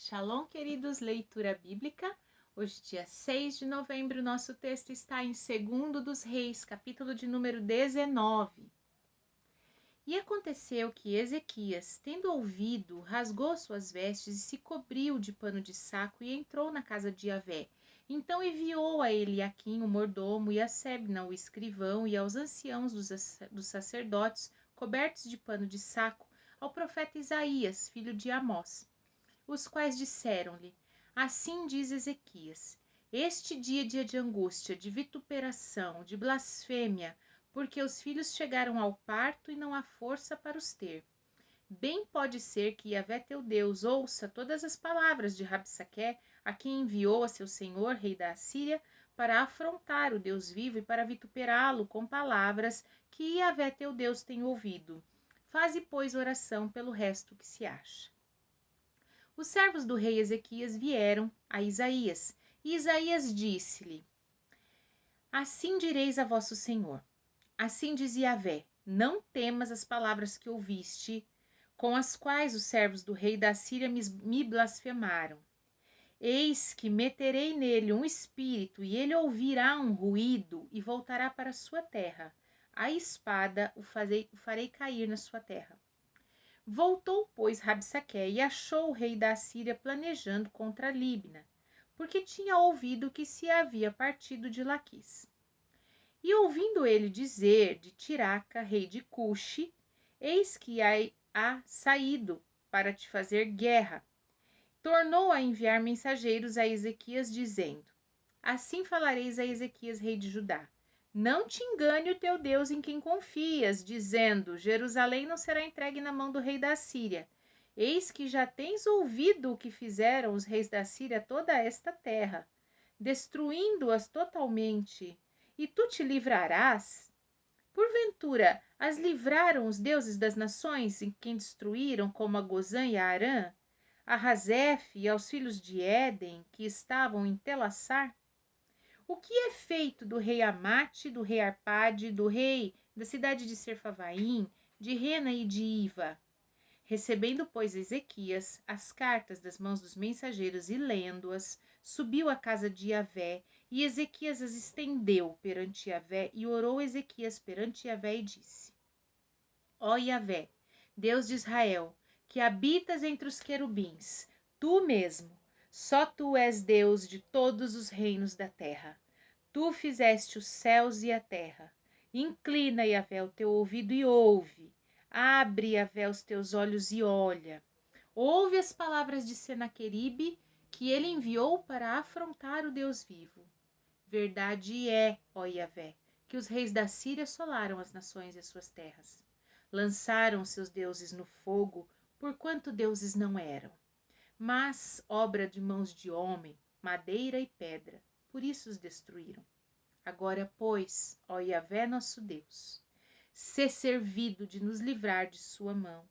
Shalom, queridos, leitura bíblica. Hoje, dia 6 de novembro, nosso texto está em 2 dos Reis, capítulo de número 19. E aconteceu que Ezequias, tendo ouvido, rasgou suas vestes e se cobriu de pano de saco e entrou na casa de Yahvé. Então enviou a Eliaquim, o mordomo, e a Sebna, o escrivão, e aos anciãos dos sacerdotes, cobertos de pano de saco, ao profeta Isaías, filho de Amós, os quais disseram-lhe: Assim diz Ezequias: Este dia de angústia, de vituperação, de blasfêmia, porque os filhos chegaram ao parto e não há força para os ter. Bem pode ser que Yahvé teu Deus ouça todas as palavras de Rabsaque, a quem enviou a seu senhor, rei da Assíria, para afrontar o Deus vivo e para vituperá-lo com palavras que Yahvé teu Deus tem ouvido. Faze, pois, oração pelo resto que se acha. Os servos do rei Ezequias vieram a Isaías, e Isaías disse-lhe: Assim direis a vosso senhor, assim diz Yahvé, não temas as palavras que ouviste, com as quais os servos do rei da Síria me blasfemaram. Eis que meterei nele um espírito, e ele ouvirá um ruído, e voltará para a sua terra. A espada o farei cair na sua terra. Voltou, pois, Rabsaque e achou o rei da Assíria planejando contra Líbna, porque tinha ouvido que se havia partido de Laquis. E ouvindo ele dizer de Tiraca, rei de Cuxi, eis que há saído para te fazer guerra, tornou a enviar mensageiros a Ezequias, dizendo: Assim falareis a Ezequias, rei de Judá: Não te engane o teu Deus em quem confias, dizendo: Jerusalém não será entregue na mão do rei da Síria. Eis que já tens ouvido o que fizeram os reis da Síria a toda esta terra, destruindo-as totalmente. E tu te livrarás? Porventura, as livraram os deuses das nações em quem destruíram, como a Gozã e a Arã, a Razef e aos filhos de Éden, que estavam em Telassar? O que é feito do rei Amate, do rei Arpade, do rei da cidade de Serfavaim, de Rena e de Iva? Recebendo, pois, Ezequias as cartas das mãos dos mensageiros e lendo-as, subiu à casa de Yahvé, e Ezequias as estendeu perante Yahvé, e orou Ezequias perante Yahvé e disse: Ó Yahvé, Deus de Israel, que habitas entre os querubins, tu mesmo, só tu és Deus de todos os reinos da terra. Tu fizeste os céus e a terra. Inclina, Yahvé, o teu ouvido e ouve. Abre, Yahvé, os teus olhos e olha. Ouve as palavras de Senaqueribe, que ele enviou para afrontar o Deus vivo. Verdade é, ó Yahvé, que os reis da Síria assolaram as nações e as suas terras. Lançaram seus deuses no fogo, porquanto deuses não eram, mas obra de mãos de homem, madeira e pedra, por isso os destruíram. Agora, pois, ó Yahvé nosso Deus, sê servido de nos livrar de sua mão,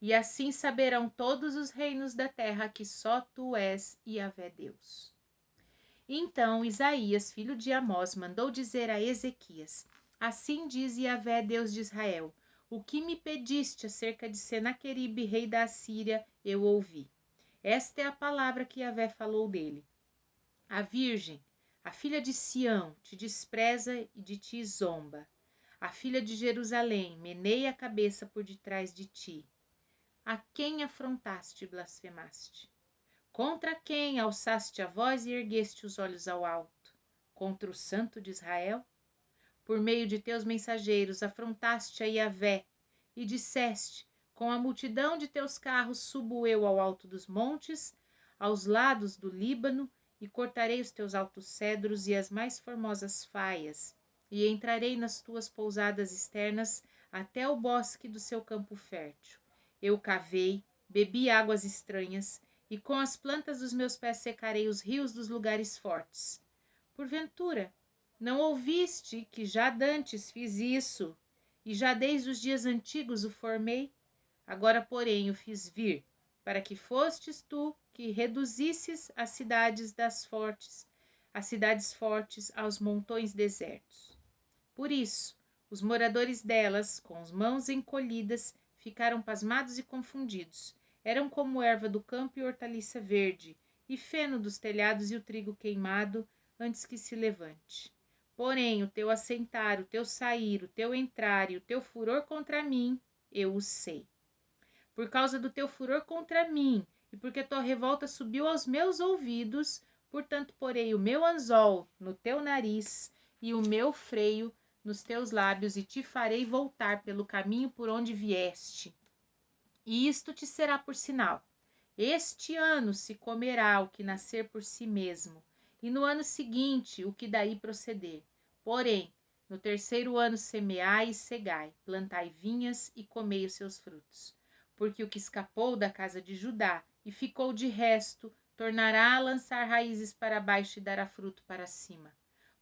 e assim saberão todos os reinos da terra que só tu és Yahvé Deus. Então Isaías, filho de Amós, mandou dizer a Ezequias: Assim diz Yahvé, Deus de Israel: O que me pediste acerca de Senaqueribe, rei da Assíria, eu ouvi. Esta é a palavra que Yahvé falou dele. A virgem, a filha de Sião, te despreza e de ti zomba. A filha de Jerusalém meneia a cabeça por detrás de ti. A quem afrontaste e blasfemaste? Contra quem alçaste a voz e ergueste os olhos ao alto? Contra o Santo de Israel? Por meio de teus mensageiros afrontaste a Yahvé e disseste: Com a multidão de teus carros subo eu ao alto dos montes, aos lados do Líbano, e cortarei os teus altos cedros e as mais formosas faias, e entrarei nas tuas pousadas externas até o bosque do seu campo fértil. Eu cavei, bebi águas estranhas, e com as plantas dos meus pés secarei os rios dos lugares fortes. Porventura, não ouviste que já dantes fiz isso, e já desde os dias antigos o formei? Agora, porém, o fiz vir, para que fostes tu que reduzisses as cidades fortes aos montões desertos. Por isso, os moradores delas, com as mãos encolhidas, ficaram pasmados e confundidos. eram como erva do campo e hortaliça verde, e feno dos telhados e o trigo queimado antes que se levante. Porém, o teu assentar, o teu sair, o teu entrar e o teu furor contra mim, eu o sei. Por causa do teu furor contra mim, e porque tua revolta subiu aos meus ouvidos, portanto porei o meu anzol no teu nariz e o meu freio nos teus lábios, e te farei voltar pelo caminho por onde vieste. E isto te será por sinal. Este ano se comerá o que nascer por si mesmo, e no ano seguinte o que daí proceder. Porém, no terceiro ano semeai e cegai, plantai vinhas e comei os seus frutos. Porque o que escapou da casa de Judá e ficou de resto, tornará a lançar raízes para baixo e dará fruto para cima.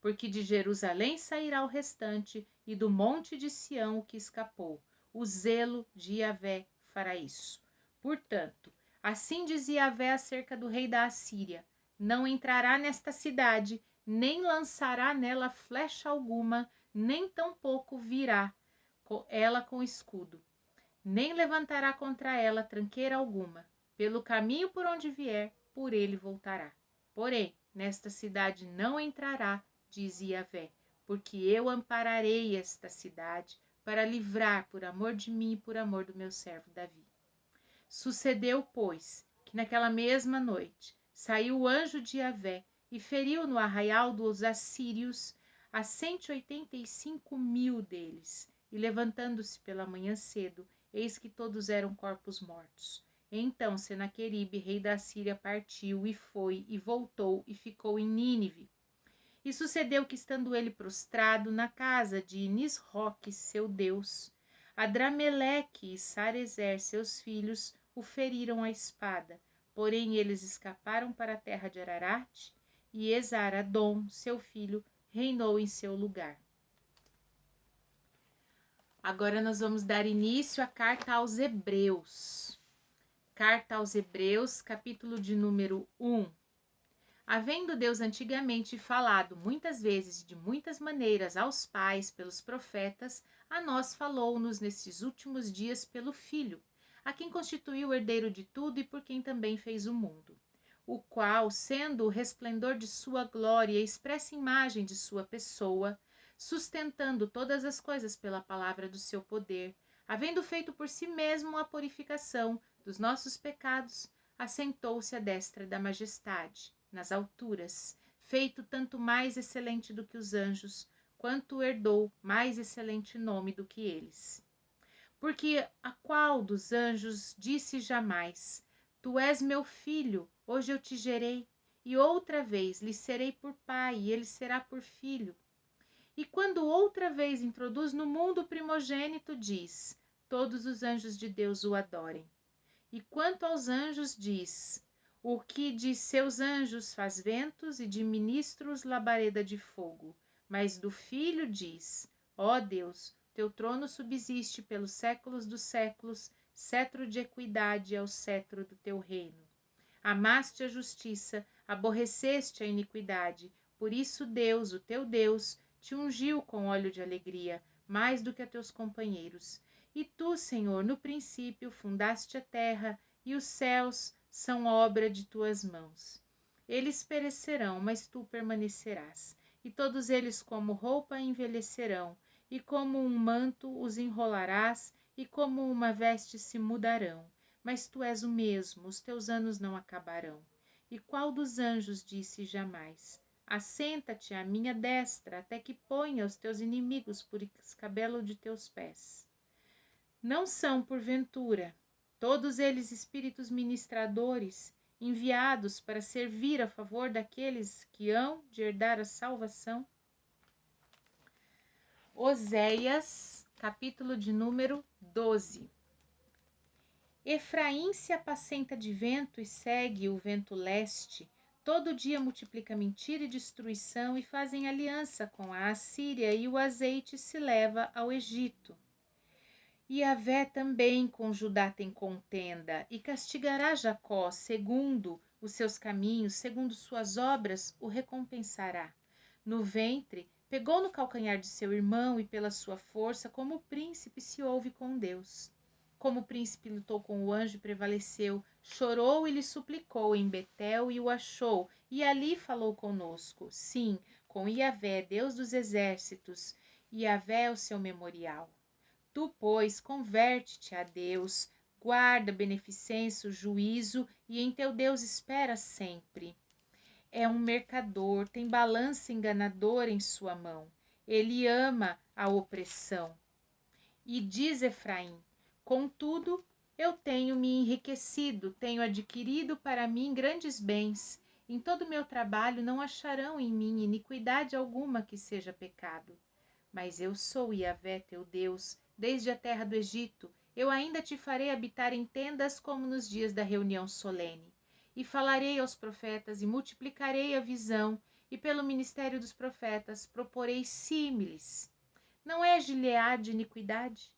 Porque de Jerusalém sairá o restante, e do monte de Sião o que escapou. O zelo de Yahvé fará isso. Portanto, assim dizia Yahvé acerca do rei da Assíria: não entrará nesta cidade, nem lançará nela flecha alguma, nem tampouco virá ela com escudo, nem levantará contra ela tranqueira alguma. Pelo caminho por onde vier, por ele voltará. Porém, nesta cidade não entrará, dizia Yahvé, porque eu ampararei esta cidade para livrar por amor de mim e por amor do meu servo Davi. Sucedeu, pois, que naquela mesma noite saiu o anjo de Yahvé e feriu no arraial dos assírios a 185.000 deles. E levantando-se pela manhã cedo, eis que todos eram corpos mortos. Então Senaqueribe, rei da Síria, partiu e foi e voltou e ficou em Nínive. E sucedeu que, estando ele prostrado na casa de Nisroque, seu deus, Adrameleque e Sarezer, seus filhos, o feriram à espada. Porém, eles escaparam para a terra de Ararate, e Esar-Adom, seu filho, reinou em seu lugar. Agora nós vamos dar início à carta aos Hebreus. Carta aos Hebreus, capítulo de número 1. Havendo Deus antigamente falado muitas vezes e de muitas maneiras aos pais pelos profetas, a nós falou-nos nesses últimos dias pelo Filho, a quem constituiu o herdeiro de tudo e por quem também fez o mundo, o qual, sendo o resplendor de sua glória e a expressa imagem de sua pessoa, sustentando todas as coisas pela palavra do seu poder, havendo feito por si mesmo a purificação dos nossos pecados, assentou-se à destra da majestade, nas alturas, feito tanto mais excelente do que os anjos, quanto herdou mais excelente nome do que eles. Porque a qual dos anjos disse jamais: Tu és meu filho, hoje eu te gerei, e outra vez lhe serei por pai, e ele será por filho. E quando outra vez introduz no mundo o primogênito, diz: Todos os anjos de Deus o adorem. E quanto aos anjos diz: O que de seus anjos faz ventos e de ministros labareda de fogo. Mas do Filho diz: Ó Deus, teu trono subsiste pelos séculos dos séculos, cetro de equidade é o cetro do teu reino. Amaste a justiça, aborreceste a iniquidade, por isso Deus, o teu Deus, te ungiu com óleo de alegria, mais do que a teus companheiros. E tu, Senhor, no princípio fundaste a terra, e os céus são obra de tuas mãos. Eles perecerão, mas tu permanecerás, e todos eles como roupa envelhecerão, e como um manto os enrolarás, e como uma veste se mudarão. Mas tu és o mesmo, os teus anos não acabarão. E qual dos anjos disse jamais: Assenta-te à minha destra, até que ponha os teus inimigos por escabelo de teus pés? Não são, porventura, todos eles espíritos ministradores, enviados para servir a favor daqueles que hão de herdar a salvação? Oséias, capítulo de número 12. Efraim se apacenta de vento e segue o vento leste. Todo dia multiplica mentira e destruição, e fazem aliança com a Assíria, e o azeite se leva ao Egito. E Yahvé também com Judá tem contenda, e castigará Jacó segundo os seus caminhos, segundo suas obras o recompensará. No ventre, pegou no calcanhar de seu irmão, e pela sua força, como príncipe, se ouve com Deus. como o príncipe lutou com o anjo e prevaleceu, chorou e lhe suplicou em Betel e o achou, e ali falou conosco. Sim, com Iavé, Deus dos exércitos, Iavé é o seu memorial. Tu, pois, converte-te a Deus, guarda beneficência, o juízo, e em teu Deus espera sempre. É um mercador, tem balança enganadora em sua mão. Ele ama a opressão. E diz Efraim: contudo, eu tenho me enriquecido, tenho adquirido para mim grandes bens. Em todo o meu trabalho não acharão em mim iniquidade alguma que seja pecado. Mas eu sou Iavé, teu Deus, desde a terra do Egito. Eu ainda te farei habitar em tendas como nos dias da reunião solene. E falarei aos profetas e multiplicarei a visão, e pelo ministério dos profetas proporei símiles. Não é Gileade iniquidade?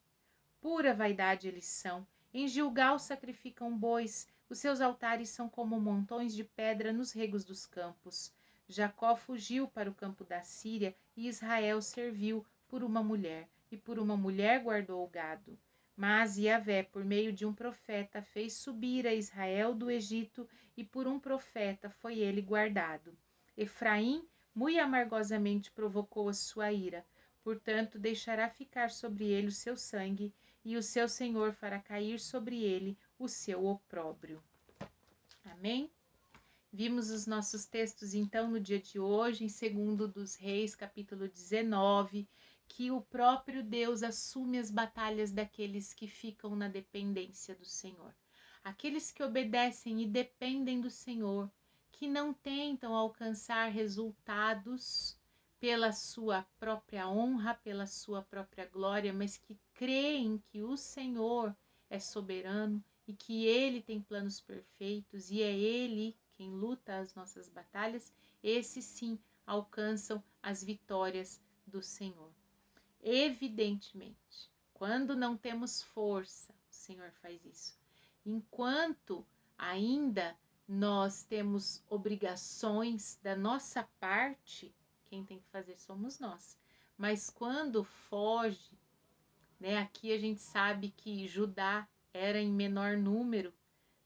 Pura vaidade eles são. Em Gilgal sacrificam bois, os seus altares são como montões de pedra nos regos dos campos. Jacó fugiu para o campo da Síria e Israel serviu por uma mulher, e por uma mulher guardou o gado. Mas Iavé, por meio de um profeta, fez subir a Israel do Egito, e por um profeta foi ele guardado. Efraim muito amargosamente provocou a sua ira, portanto deixará ficar sobre ele o seu sangue, e o seu Senhor fará cair sobre ele o seu opróbrio. Amém? Vimos os nossos textos, então, no dia de hoje, em 2 dos Reis, capítulo 19, que o próprio Deus assume as batalhas daqueles que ficam na dependência do Senhor. Aqueles que obedecem e dependem do Senhor, que não tentam alcançar resultados pela sua própria honra, pela sua própria glória, mas que creem que o Senhor é soberano e que Ele tem planos perfeitos e é Ele quem luta as nossas batalhas, esses sim alcançam as vitórias do Senhor. Evidentemente, quando não temos força, o Senhor faz isso. Enquanto ainda nós temos obrigações da nossa parte, quem tem que fazer somos nós. Mas quando foge, né, aqui a gente sabe que Judá era em menor número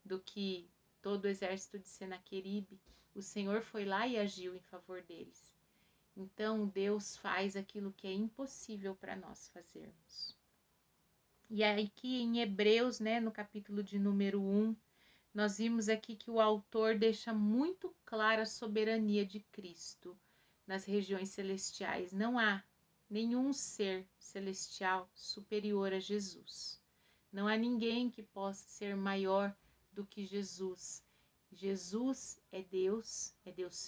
do que todo o exército de Senaqueribe, o Senhor foi lá e agiu em favor deles. Então Deus faz aquilo que é impossível para nós fazermos. E aí aqui em Hebreus, né, no capítulo de número 1, nós vimos aqui que o autor deixa muito clara a soberania de Cristo nas regiões celestiais. Não há nenhum ser celestial superior a Jesus. Não há ninguém que possa ser maior do que Jesus. Jesus é Deus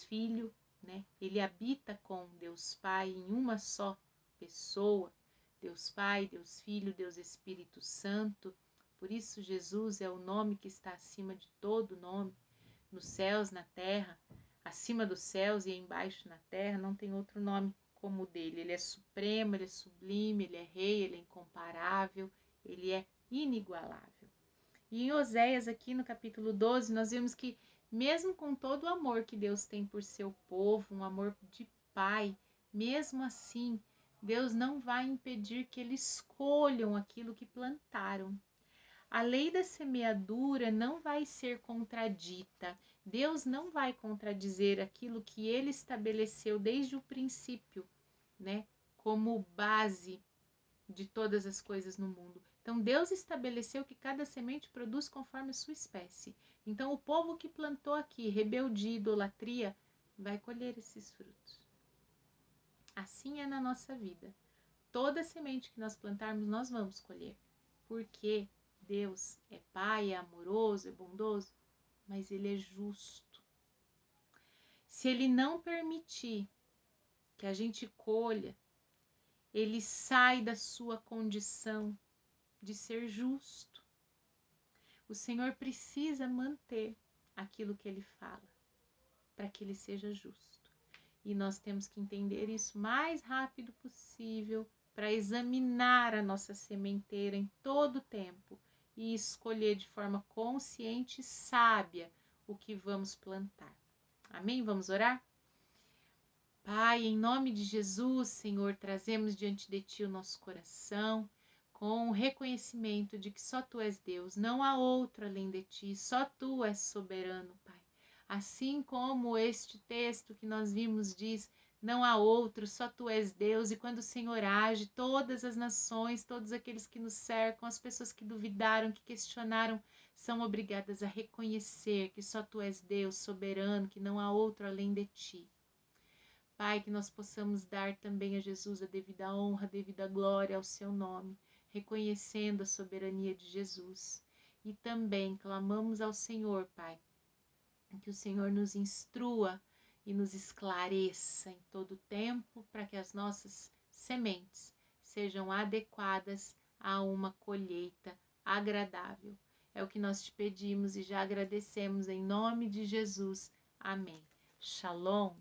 Filho, né? Ele habita com Deus Pai em uma só pessoa, Deus Pai, Deus Filho, Deus Espírito Santo. Por isso Jesus é o nome que está acima de todo nome, nos céus, na terra, acima dos céus e embaixo na terra, não tem outro nome como o dele. Ele é supremo, ele é sublime, ele é rei, ele é incomparável, ele é inigualável. E em Oséias, aqui no capítulo 12, nós vemos que mesmo com todo o amor que Deus tem por seu povo, um amor de pai, mesmo assim, Deus não vai impedir que eles colham aquilo que plantaram. A lei da semeadura não vai ser contradita. Deus não vai contradizer aquilo que ele estabeleceu desde o princípio, né, como base de todas as coisas no mundo. Então Deus estabeleceu que cada semente produz conforme a sua espécie. Então o povo que plantou aqui rebeldia, idolatria, vai colher esses frutos. Assim é na nossa vida. Toda semente que nós plantarmos, nós vamos colher. Porque Deus é Pai, é amoroso, é bondoso, mas Ele é justo. Se Ele não permitir que a gente colha, Ele sai da sua condição de ser justo. O Senhor precisa manter aquilo que Ele fala, para que Ele seja justo. E nós temos que entender isso o mais rápido possível, para examinar a nossa sementeira em todo o tempo e escolher de forma consciente e sábia o que vamos plantar. Amém? Vamos orar? Pai, em nome de Jesus, Senhor, trazemos diante de Ti o nosso coração, com o reconhecimento de que só Tu és Deus, não há outro além de Ti, só Tu és soberano, Pai. Assim como este texto que nós vimos diz, não há outro, só Tu és Deus, e quando o Senhor age, todas as nações, todos aqueles que nos cercam, as pessoas que duvidaram, que questionaram, são obrigadas a reconhecer que só Tu és Deus, soberano, que não há outro além de Ti. Pai, que nós possamos dar também a Jesus a devida honra, a devida glória ao seu nome, reconhecendo a soberania de Jesus. E também clamamos ao Senhor, Pai, que o Senhor nos instrua e nos esclareça em todo o tempo, para que as nossas sementes sejam adequadas a uma colheita agradável. É o que nós te pedimos e já agradecemos em nome de Jesus. Amém. Shalom.